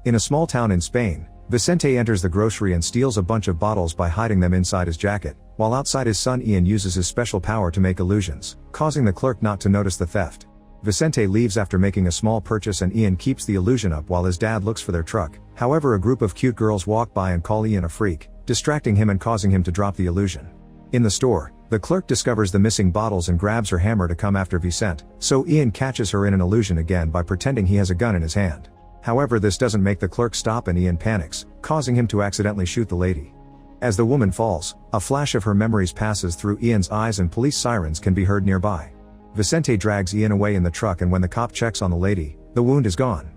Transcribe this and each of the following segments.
In a small town in Spain, Vicente enters the grocery and steals a bunch of bottles by hiding them inside his jacket, while outside his son Ian uses his special power to make illusions, causing the clerk not to notice the theft. Vicente leaves after making a small purchase and Ian keeps the illusion up while his dad looks for their truck. However, a group of cute girls walk by and call Ian a freak, distracting him and causing him to drop the illusion. In the store, the clerk discovers the missing bottles and grabs her hammer to come after Vicente, so Ian catches her in an illusion again by pretending he has a gun in his hand. However, this doesn't make the clerk stop and Ian panics, causing him to accidentally shoot the lady. As the woman falls, a flash of her memories passes through Ian's eyes and police sirens can be heard nearby. Vicente drags Ian away in the truck and when the cop checks on the lady, the wound is gone.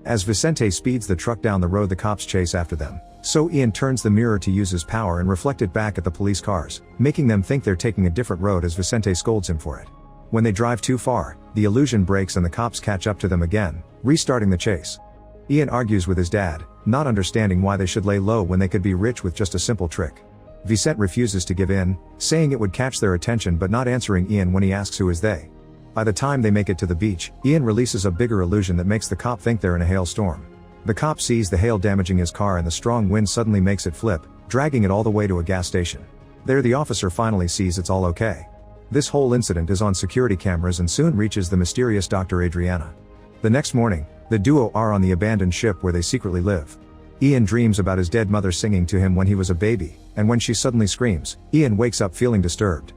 As Vicente speeds the truck down the road, the cops chase after them, so Ian turns the mirror to use his power and reflect it back at the police cars, making them think they're taking a different road as Vicente scolds him for it. When they drive too far, the illusion breaks and the cops catch up to them again, restarting the chase. Ian argues with his dad, not understanding why they should lay low when they could be rich with just a simple trick. Vicente refuses to give in, saying it would catch their attention but not answering Ian when he asks who is they. By the time they make it to the beach, Ian releases a bigger illusion that makes the cop think they're in a hailstorm. The cop sees the hail damaging his car and the strong wind suddenly makes it flip, dragging it all the way to a gas station. There the officer finally sees it's all okay. This whole incident is on security cameras and soon reaches the mysterious Dr. Adriana. The next morning, the duo are on the abandoned ship where they secretly live. Ian dreams about his dead mother singing to him when he was a baby, and when she suddenly screams, Ian wakes up feeling disturbed.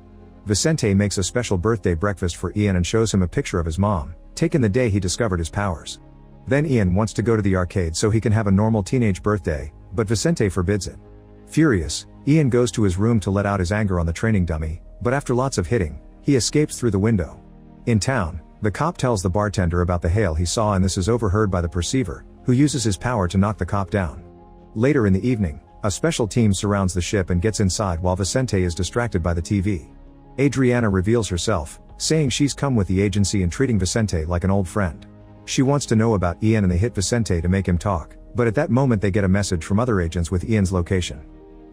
Vicente makes a special birthday breakfast for Ian and shows him a picture of his mom, taken the day he discovered his powers. Then Ian wants to go to the arcade so he can have a normal teenage birthday, but Vicente forbids it. Furious, Ian goes to his room to let out his anger on the training dummy, but after lots of hitting, he escapes through the window. In town, the cop tells the bartender about the hail he saw and this is overheard by the perceiver, who uses his power to knock the cop down. Later in the evening, a special team surrounds the ship and gets inside while Vicente is distracted by the TV. Adriana reveals herself, saying she's come with the agency and treating Vicente like an old friend. She wants to know about Ian and they hit Vicente to make him talk, but at that moment they get a message from other agents with Ian's location.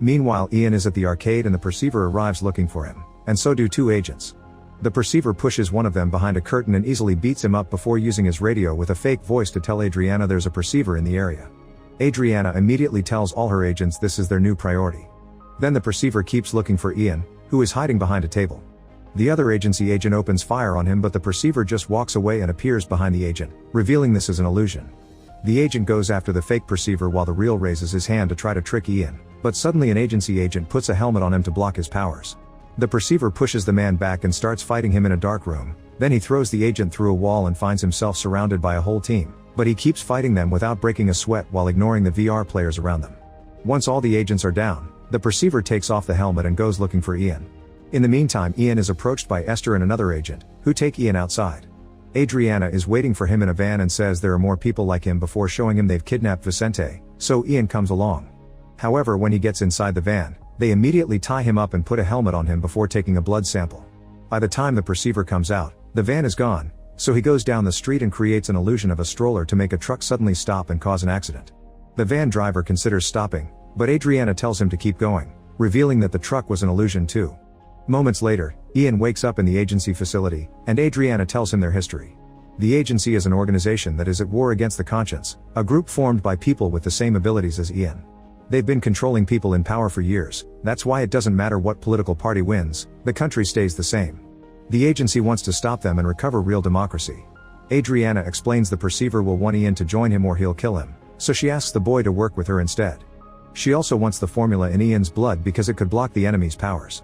Meanwhile, Ian is at the arcade and the perceiver arrives looking for him, and so do two agents. The perceiver pushes one of them behind a curtain and easily beats him up before using his radio with a fake voice to tell Adriana there's a perceiver in the area. Adriana immediately tells all her agents this is their new priority. Then the perceiver keeps looking for Ian, who is hiding behind a table. The other agency agent opens fire on him but the perceiver just walks away and appears behind the agent, revealing this is an illusion. The agent goes after the fake perceiver while the real raises his hand to try to trick Ian, but suddenly an agency agent puts a helmet on him to block his powers. The perceiver pushes the man back and starts fighting him in a dark room, then he throws the agent through a wall and finds himself surrounded by a whole team, but he keeps fighting them without breaking a sweat while ignoring the VR players around them. Once all the agents are down, the perceiver takes off the helmet and goes looking for Ian. In the meantime, Ian is approached by Esther and another agent, who take Ian outside. Adriana is waiting for him in a van and says there are more people like him before showing him they've kidnapped Vicente, so Ian comes along. However, when he gets inside the van, they immediately tie him up and put a helmet on him before taking a blood sample. By the time the perceiver comes out, the van is gone, so he goes down the street and creates an illusion of a stroller to make a truck suddenly stop and cause an accident. The van driver considers stopping, but Adriana tells him to keep going, revealing that the truck was an illusion too. Moments later, Ian wakes up in the agency facility, and Adriana tells him their history. The agency is an organization that is at war against the conscience, a group formed by people with the same abilities as Ian. They've been controlling people in power for years, that's why it doesn't matter what political party wins, the country stays the same. The agency wants to stop them and recover real democracy. Adriana explains the perceiver will want Ian to join him or he'll kill him, so she asks the boy to work with her instead. She also wants the formula in Ian's blood because it could block the enemy's powers.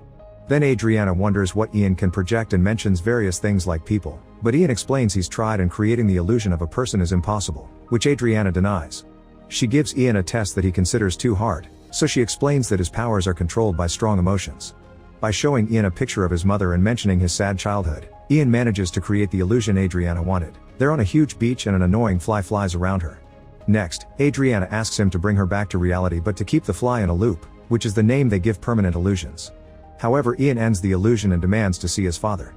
Then Adriana wonders what Ian can project and mentions various things like people, but Ian explains he's tried and creating the illusion of a person is impossible, which Adriana denies. She gives Ian a test that he considers too hard, so she explains that his powers are controlled by strong emotions. By showing Ian a picture of his mother and mentioning his sad childhood, Ian manages to create the illusion Adriana wanted. They're on a huge beach and an annoying fly flies around her. Next, Adriana asks him to bring her back to reality but to keep the fly in a loop, which is the name they give permanent illusions. However, Ian ends the illusion and demands to see his father.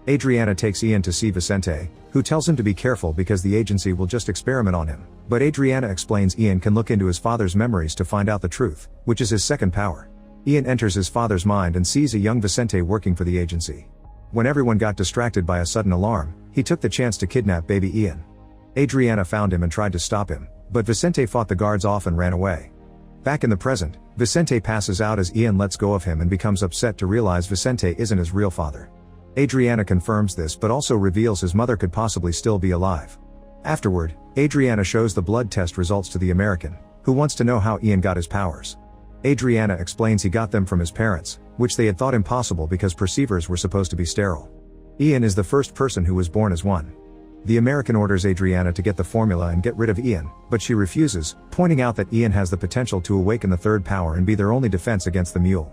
Adriana takes Ian to see Vicente, who tells him to be careful because the agency will just experiment on him, but Adriana explains Ian can look into his father's memories to find out the truth, which is his second power. Ian enters his father's mind and sees a young Vicente working for the agency. When everyone got distracted by a sudden alarm, he took the chance to kidnap baby Ian. Adriana found him and tried to stop him, But Vicente fought the guards off and ran away. Back in the present, Vicente passes out as Ian lets go of him and becomes upset to realize Vicente isn't his real father. Adriana confirms this but also reveals his mother could possibly still be alive. Afterward, Adriana shows the blood test results to the American, who wants to know how Ian got his powers. Adriana explains he got them from his parents, which they had thought impossible because perceivers were supposed to be sterile. Ian is the first person who was born as one. The American orders Adriana to get the formula and get rid of Ian, but she refuses, pointing out that Ian has the potential to awaken the third power and be their only defense against the mule.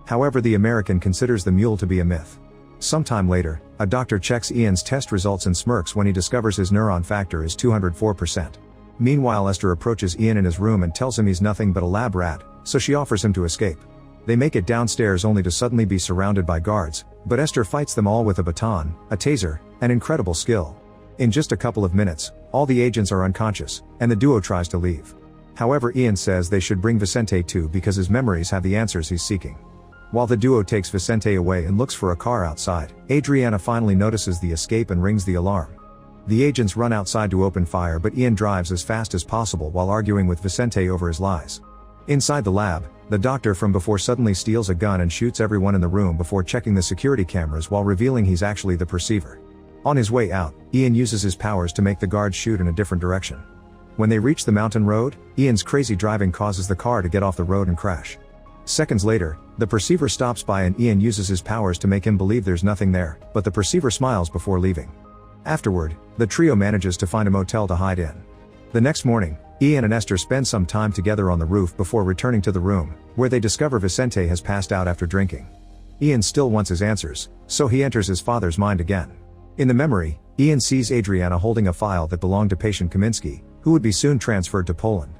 However, the American considers the mule to be a myth. Sometime later, a doctor checks Ian's test results and smirks when he discovers his neuron factor is 204%. Meanwhile, Esther approaches Ian in his room and tells him he's nothing but a lab rat, so she offers him to escape. They make it downstairs only to suddenly be surrounded by guards, but Esther fights them all with a baton, a taser, and incredible skill. In just a couple of minutes, all the agents are unconscious, and the duo tries to leave. However, Ian says they should bring Vicente too because his memories have the answers he's seeking. While the duo takes Vicente away and looks for a car outside, Adriana finally notices the escape and rings the alarm. The agents run outside to open fire, but Ian drives as fast as possible while arguing with Vicente over his lies. Inside the lab, the doctor from before suddenly steals a gun and shoots everyone in the room before checking the security cameras while revealing he's actually the perceiver. On his way out, Ian uses his powers to make the guards shoot in a different direction. When they reach the mountain road, Ian's crazy driving causes the car to get off the road and crash. Seconds later, the perceiver stops by and Ian uses his powers to make him believe there's nothing there, but the perceiver smiles before leaving. Afterward, the trio manages to find a motel to hide in. The next morning, Ian and Esther spend some time together on the roof before returning to the room, where they discover Vicente has passed out after drinking. Ian still wants his answers, so he enters his father's mind again. In the memory, Ian sees Adriana holding a file that belonged to patient Kaminsky, who would be soon transferred to Poland.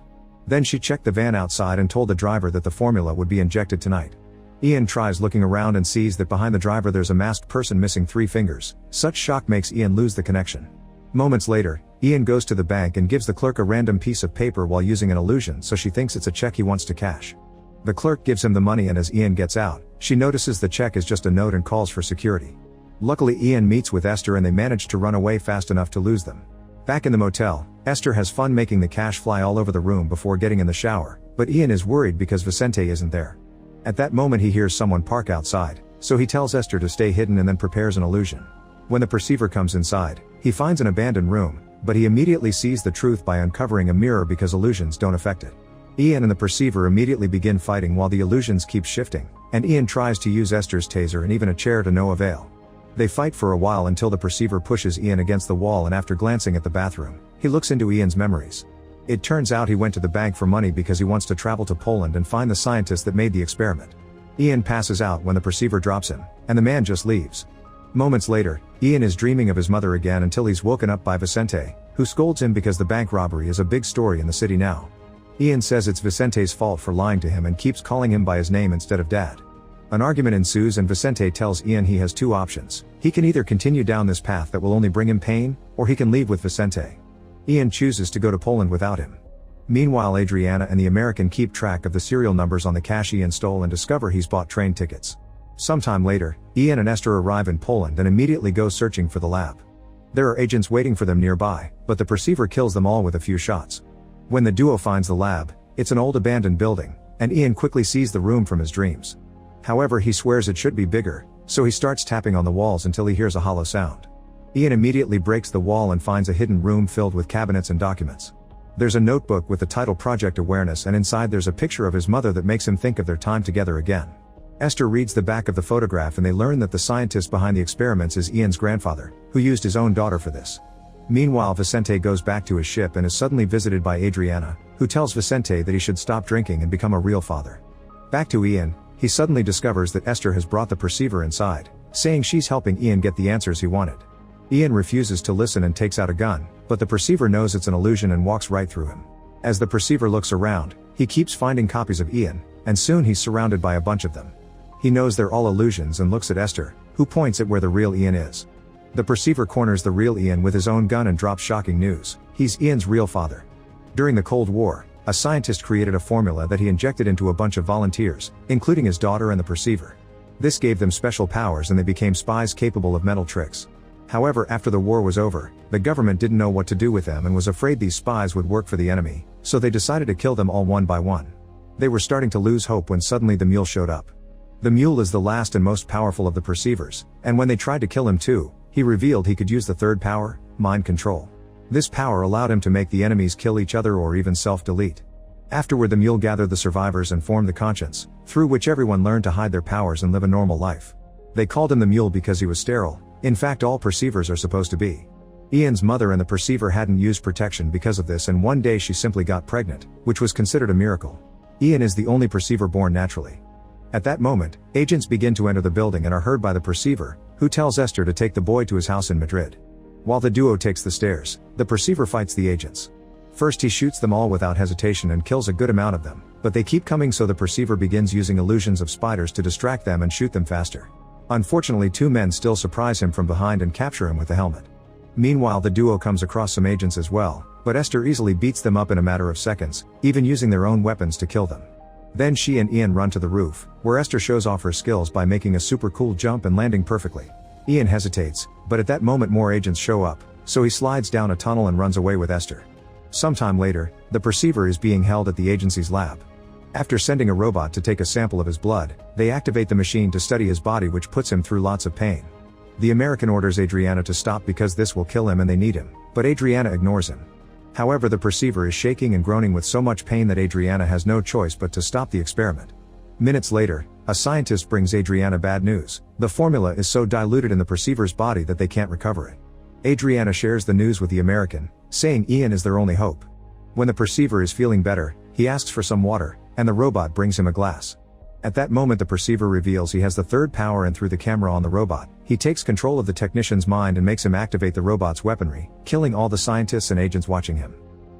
Then she checked the van outside and told the driver that the formula would be injected tonight. Ian tries looking around and sees that behind the driver there's a masked person missing 3 fingers. Such shock makes Ian lose the connection. Moments later, Ian goes to the bank and gives the clerk a random piece of paper while using an illusion, so she thinks it's a check he wants to cash. The clerk gives him the money, and as Ian gets out, she notices the check is just a note and calls for security. Luckily, Ian meets with Esther and they manage to run away fast enough to lose them. Back in the motel, Esther has fun making the cash fly all over the room before getting in the shower, but Ian is worried because Vicente isn't there. At that moment he hears someone park outside, so he tells Esther to stay hidden and then prepares an illusion. When the perceiver comes inside, he finds an abandoned room, but he immediately sees the truth by uncovering a mirror because illusions don't affect it. Ian and the perceiver immediately begin fighting while the illusions keep shifting, and Ian tries to use Esther's taser and even a chair to no avail. They fight for a while until the perceiver pushes Ian against the wall, and after glancing at the bathroom, he looks into Ian's memories. It turns out he went to the bank for money because he wants to travel to Poland and find the scientist that made the experiment. Ian passes out when the perceiver drops him, and the man just leaves. Moments later, Ian is dreaming of his mother again until he's woken up by Vicente, who scolds him because the bank robbery is a big story in the city now. Ian says it's Vicente's fault for lying to him and keeps calling him by his name instead of Dad. An argument ensues and Vicente tells Ian he has 2 options. He can either continue down this path that will only bring him pain, or he can leave with Vicente. Ian chooses to go to Poland without him. Meanwhile, Adriana and the American keep track of the serial numbers on the cash Ian stole and discover he's bought train tickets. Sometime later, Ian and Esther arrive in Poland and immediately go searching for the lab. There are agents waiting for them nearby, but the perceiver kills them all with a few shots. When the duo finds the lab, it's an old abandoned building, and Ian quickly sees the room from his dreams. However, he swears it should be bigger, so he starts tapping on the walls until he hears a hollow sound. Ian immediately breaks the wall and finds a hidden room filled with cabinets and documents. There's a notebook with the title Project Awareness, and inside there's a picture of his mother that makes him think of their time together again. Esther reads the back of the photograph and they learn that the scientist behind the experiments is Ian's grandfather, who used his own daughter for this. Meanwhile, Vicente goes back to his ship and is suddenly visited by Adriana, who tells Vicente that he should stop drinking and become a real father. Back to Ian, he suddenly discovers that Esther has brought the perceiver inside, saying she's helping Ian get the answers he wanted. Ian refuses to listen and takes out a gun, but the perceiver knows it's an illusion and walks right through him. As the perceiver looks around, he keeps finding copies of Ian, and soon he's surrounded by a bunch of them. He knows they're all illusions and looks at Esther, who points at where the real Ian is. The perceiver corners the real Ian with his own gun and drops shocking news: he's Ian's real father. During the Cold War, a scientist created a formula that he injected into a bunch of volunteers, including his daughter and the perceiver. This gave them special powers and they became spies capable of mental tricks. However, after the war was over, the government didn't know what to do with them and was afraid these spies would work for the enemy, so they decided to kill them all one by one. They were starting to lose hope when suddenly the mule showed up. The mule is the last and most powerful of the perceivers, and when they tried to kill him too, he revealed he could use the third power, mind control. This power allowed him to make the enemies kill each other or even self-delete. Afterward, the mule gathered the survivors and formed the conscience, through which everyone learned to hide their powers and live a normal life. They called him the mule because he was sterile. In fact, all perceivers are supposed to be. Ian's mother and the perceiver hadn't used protection because of this, and one day she simply got pregnant, which was considered a miracle. Ian is the only perceiver born naturally. At that moment, agents begin to enter the building and are heard by the perceiver, who tells Esther to take the boy to his house in Madrid. While the duo takes the stairs, the perceiver fights the agents. First he shoots them all without hesitation and kills a good amount of them, but they keep coming, so the perceiver begins using illusions of spiders to distract them and shoot them faster. Unfortunately, two men still surprise him from behind and capture him with the helmet. Meanwhile, the duo comes across some agents as well, but Esther easily beats them up in a matter of seconds, even using their own weapons to kill them. Then she and Ian run to the roof, where Esther shows off her skills by making a super cool jump and landing perfectly. Ian hesitates, but at that moment more agents show up, so he slides down a tunnel and runs away with Esther. Sometime later, the perceiver is being held at the agency's lab. After sending a robot to take a sample of his blood, they activate the machine to study his body, which puts him through lots of pain. The American orders Adriana to stop because this will kill him and they need him, but Adriana ignores him. However, the perceiver is shaking and groaning with so much pain that Adriana has no choice but to stop the experiment. Minutes later, a scientist brings Adriana bad news. The formula is so diluted in the perceiver's body that they can't recover it. Adriana shares the news with the American, saying Ian is their only hope. When the perceiver is feeling better, he asks for some water, and the robot brings him a glass. At that moment, the perceiver reveals he has the third power, and through the camera on the robot, he takes control of the technician's mind and makes him activate the robot's weaponry, killing all the scientists and agents watching him.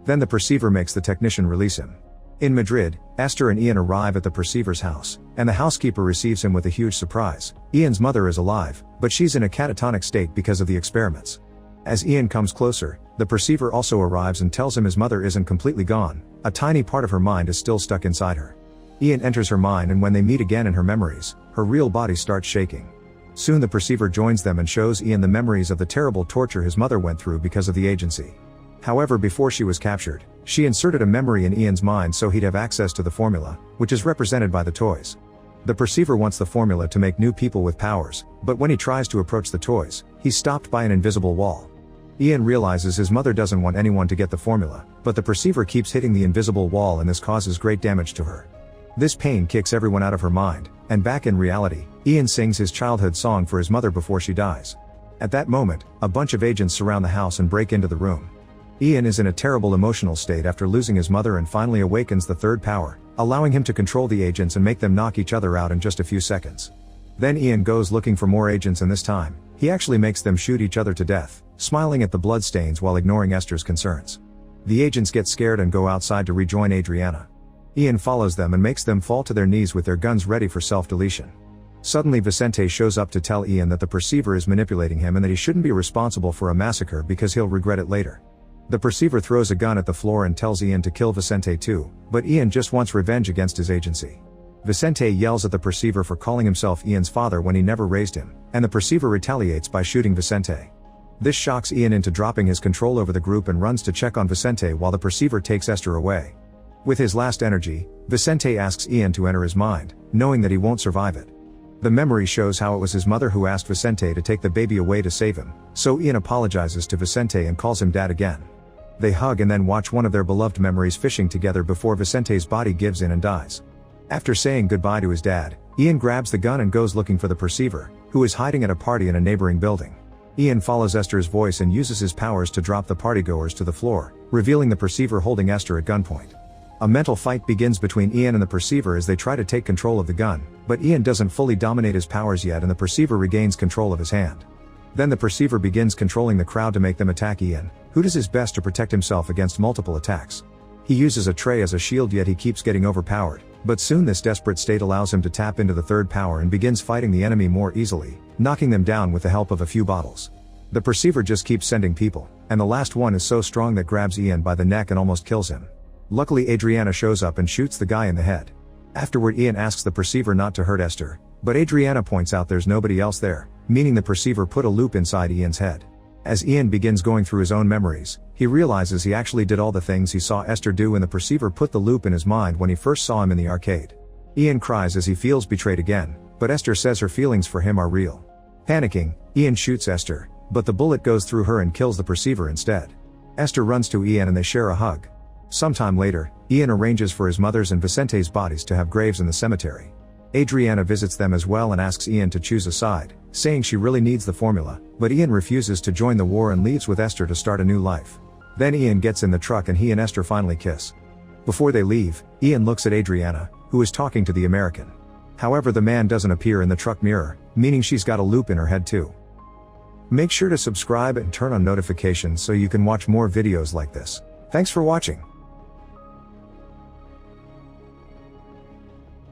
Then the perceiver makes the technician release him. In Madrid, Esther and Ian arrive at the perceiver's house, and the housekeeper receives him with a huge surprise. Ian's mother is alive, but she's in a catatonic state because of the experiments. As Ian comes closer, the perceiver also arrives and tells him his mother isn't completely gone, a tiny part of her mind is still stuck inside her. Ian enters her mind, and when they meet again in her memories, her real body starts shaking. Soon the perceiver joins them and shows Ian the memories of the terrible torture his mother went through because of the agency. However, before she was captured, she inserted a memory in Ian's mind so he'd have access to the formula, which is represented by the toys. The perceiver wants the formula to make new people with powers, but when he tries to approach the toys, he's stopped by an invisible wall. Ian realizes his mother doesn't want anyone to get the formula, but the perceiver keeps hitting the invisible wall and this causes great damage to her. This pain kicks everyone out of her mind, and back in reality, Ian sings his childhood song for his mother before she dies. At that moment, a bunch of agents surround the house and break into the room. Ian is in a terrible emotional state after losing his mother and finally awakens the third power, allowing him to control the agents and make them knock each other out in just a few seconds. Then Ian goes looking for more agents, and this time, he actually makes them shoot each other to death, smiling at the bloodstains while ignoring Esther's concerns. The agents get scared and go outside to rejoin Adriana. Ian follows them and makes them fall to their knees with their guns ready for self-deletion. Suddenly Vicente shows up to tell Ian that the perceiver is manipulating him and that he shouldn't be responsible for a massacre because he'll regret it later. The perceiver throws a gun at the floor and tells Ian to kill Vicente too, but Ian just wants revenge against his agency. Vicente yells at the perceiver for calling himself Ian's father when he never raised him, and the perceiver retaliates by shooting Vicente. This shocks Ian into dropping his control over the group and runs to check on Vicente while the perceiver takes Esther away. With his last energy, Vicente asks Ian to enter his mind, knowing that he won't survive it. The memory shows how it was his mother who asked Vicente to take the baby away to save him, so Ian apologizes to Vicente and calls him dad again. They hug and then watch one of their beloved memories fishing together before Vicente's body gives in and dies. After saying goodbye to his dad, Ian grabs the gun and goes looking for the perceiver, who is hiding at a party in a neighboring building. Ian follows Esther's voice and uses his powers to drop the partygoers to the floor, revealing the perceiver holding Esther at gunpoint. A mental fight begins between Ian and the perceiver as they try to take control of the gun, but Ian doesn't fully dominate his powers yet and the perceiver regains control of his hand. Then the perceiver begins controlling the crowd to make them attack Ian, who does his best to protect himself against multiple attacks. He uses a tray as a shield, yet he keeps getting overpowered, but soon this desperate state allows him to tap into the third power and begins fighting the enemy more easily, knocking them down with the help of a few bottles. The perceiver just keeps sending people, and the last one is so strong that grabs Ian by the neck and almost kills him. Luckily Adriana shows up and shoots the guy in the head. Afterward Ian asks the perceiver not to hurt Esther, But Adriana points out there's nobody else there, meaning the perceiver put a loop inside Ian's head. As Ian begins going through his own memories, he realizes he actually did all the things he saw Esther do and the perceiver put the loop in his mind when he first saw him in the arcade. Ian cries as he feels betrayed again, but Esther says her feelings for him are real. Panicking, Ian shoots Esther, but the bullet goes through her and kills the perceiver instead. Esther runs to Ian and they share a hug. Sometime later, Ian arranges for his mother's and Vicente's bodies to have graves in the cemetery. Adriana visits them as well and asks Ian to choose a side, saying she really needs the formula, but Ian refuses to join the war and leaves with Esther to start a new life. Then Ian gets in the truck and he and Esther finally kiss. Before they leave, Ian looks at Adriana, who is talking to the American. However, the man doesn't appear in the truck mirror, meaning she's got a loop in her head too. Make sure to subscribe and turn on notifications so you can watch more videos like this. Thanks for watching.